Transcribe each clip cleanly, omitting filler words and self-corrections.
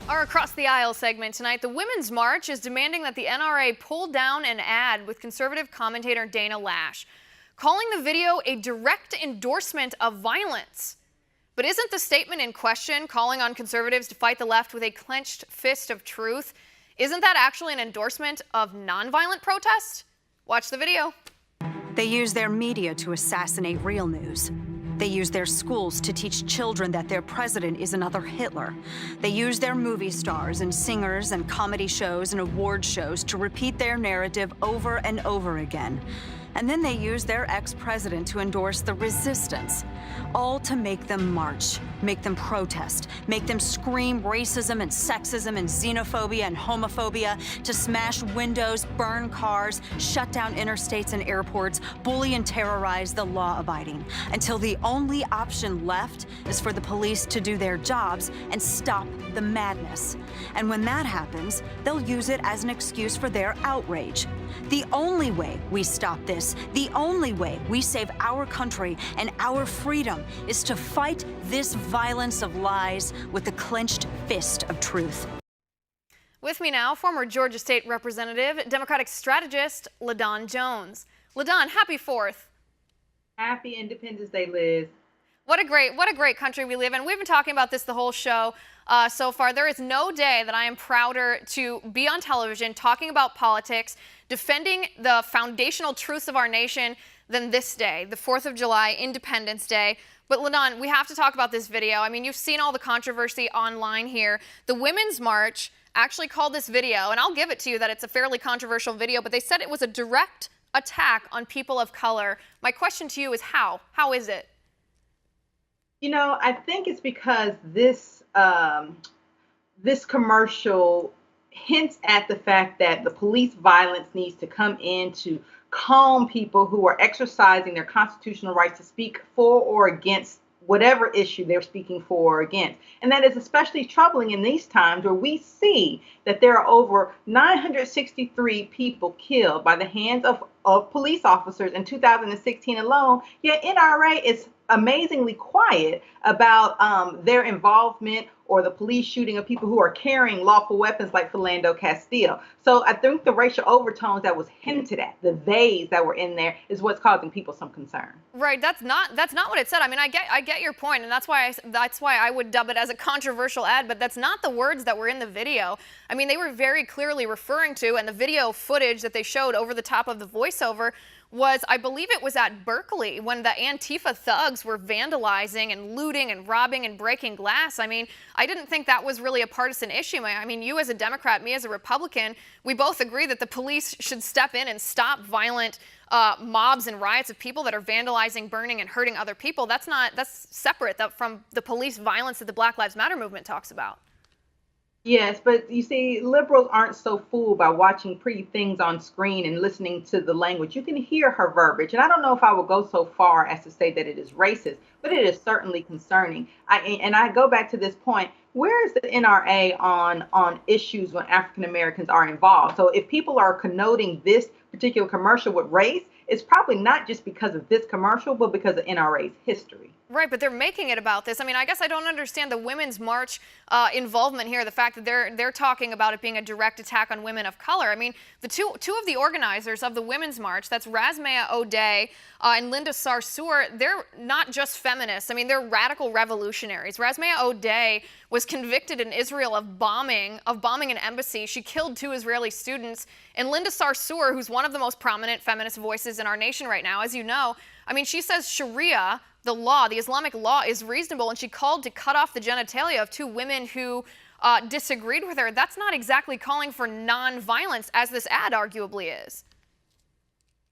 Our Across the Aisle segment tonight, the Women's March is demanding that the NRA pull down an ad with conservative commentator Dana Lash, calling the video a direct endorsement of violence. But isn't the statement in question, calling on conservatives to fight the left with a clenched fist of truth, isn't that actually an endorsement of nonviolent protest? Watch the video. They use their media to assassinate real news. They use their schools to teach children that their president is another Hitler. They use their movie stars and singers and comedy shows and award shows to repeat their narrative over and over again. And then they use their ex-president to endorse the resistance, all to make them march, make them protest, make them scream racism and sexism and xenophobia and homophobia, to smash windows, burn cars, shut down interstates and airports, bully and terrorize the law-abiding, until the only option left is for the police to do their jobs and stop the madness. And when that happens, they'll use it as an excuse for their outrage. The only way we stop this, the only way we save our country and our freedom, is to fight this violence of lies with the clenched fist of truth. With me now, former Georgia State Representative, Democratic strategist LaDawn Jones. LaDawn, happy 4th. Happy Independence Day, Liz. What a great country we live in. We've been talking about this the whole show so far. There is no day that I am prouder to be on television talking about politics, defending the foundational truths of our nation than this day, the 4th of July, Independence Day. But LaDawn, we have to talk about this video. I mean, you've seen all the controversy online here. The Women's March actually called this video, and I'll give it to you that it's a fairly controversial video, but they said it was a direct attack on people of color. My question to you is how? How is it? You know, I think it's because this commercial hints at the fact that the police violence needs to come in to calm people who are exercising their constitutional rights to speak for or against whatever issue they're speaking for or against. And that is especially troubling in these times where we see that there are over 963 people killed by the hands of police officers in 2016 alone, yet NRA is amazingly quiet about their involvement or the police shooting of people who are carrying lawful weapons like Philando Castile. So I think the racial overtones that was hinted at, the theys that were in there, is what's causing people some concern. Right, that's not what it said. I mean, I get your point, and that's why I would dub it as a controversial ad, but that's not the words that were in the video. I mean, they were very clearly referring to, and the video footage that they showed over the top of the voiceover was, I believe it was at Berkeley when the Antifa thugs were vandalizing and looting and robbing and breaking glass. I mean, I didn't think that was really a partisan issue. I mean, you as a Democrat, me as a Republican, we both agree that the police should step in and stop violent mobs and riots of people that are vandalizing, burning, and hurting other people. That's separate from the police violence that the Black Lives Matter movement talks about. Yes, but you see, liberals aren't so fooled by watching pretty things on screen and listening to the language. You can hear her verbiage. And I don't know if I will go so far as to say that it is racist, but it is certainly concerning. I go back to this point. Where is the NRA on issues when African Americans are involved? So if people are connoting this particular commercial with race, it's probably not just because of this commercial, but because of NRA's history. Right, but they're making it about this. I mean, I guess I don't understand the Women's March involvement here, the fact that they're talking about it being a direct attack on women of color. I mean, the two of the organizers of the Women's March, that's Razmaya O'Day and Linda Sarsour, they're not just feminists. I mean, they're radical revolutionaries. Razmaya O'Day was convicted in Israel of bombing an embassy. She killed 2 Israeli students. And Linda Sarsour, who's one of the most prominent feminist voices in our nation right now, as you know, I mean, she says Sharia, the law, the Islamic law, is reasonable, and she called to cut off the genitalia of 2 women who disagreed with her. That's not exactly calling for non-violence, as this ad arguably is.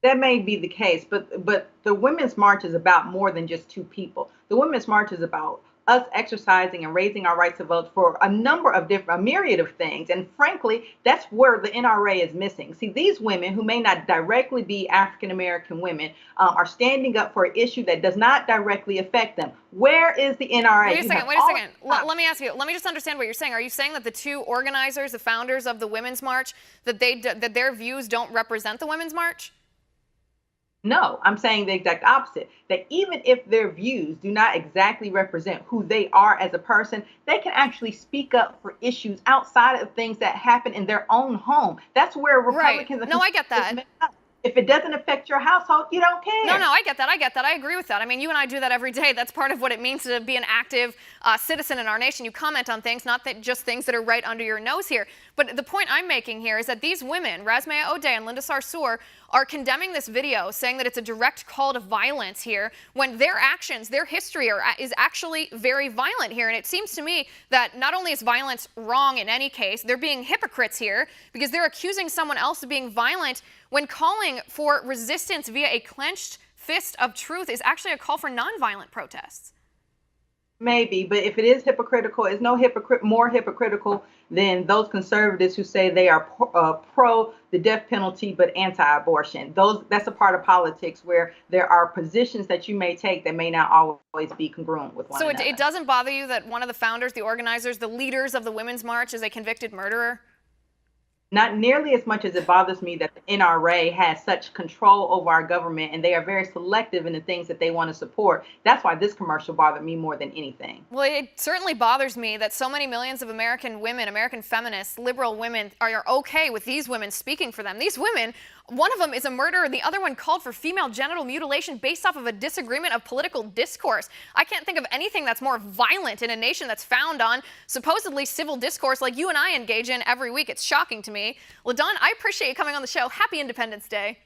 That may be the case, but the Women's March is about more than just 2 people. The Women's March is about us exercising and raising our rights to vote for a myriad of things. And frankly, that's where the NRA is missing. See, these women who may not directly be African-American women are standing up for an issue that does not directly affect them. Where is the NRA? Wait a second. Let me ask you, let me just understand what you're saying. Are you saying that the 2 organizers, the founders of the Women's March, that their views don't represent the Women's March? No, I'm saying the exact opposite. That even if their views do not exactly represent who they are as a person, they can actually speak up for issues outside of things that happen in their own home. That's where Republicans Right. No, I get that. If it doesn't affect your household, you don't care. No, I get that. I get that. I agree with that. I mean, you and I do that every day. That's part of what it means to be an active citizen in our nation. You comment on things, not just things that are right under your nose here. But the point I'm making here is that these women, Razmaya O'Day and Linda Sarsour, are condemning this video, saying that it's a direct call to violence here, when their actions, their history is actually very violent here. And it seems to me that not only is violence wrong in any case, they're being hypocrites here because they're accusing someone else of being violent when calling for resistance via a clenched fist of truth is actually a call for nonviolent protests. Maybe, but if it is hypocritical, it's no more hypocritical than those conservatives who say they are pro the death penalty but anti-abortion. That's a part of politics where there are positions that you may take that may not always be congruent with one another. So it doesn't bother you that one of the founders, the organizers, the leaders of the Women's March is a convicted murderer? Not nearly as much as it bothers me that the NRA has such control over our government and they are very selective in the things that they want to support. That's why this commercial bothered me more than anything. Well, it certainly bothers me that so many millions of American women, American feminists, liberal women are okay with these women speaking for them. These women, one of them is a murderer, the other one called for female genital mutilation based off of a disagreement of political discourse. I can't think of anything that's more violent in a nation that's found on supposedly civil discourse like you and I engage in every week. It's shocking to me. LaDawn, I appreciate you coming on the show. Happy Independence Day.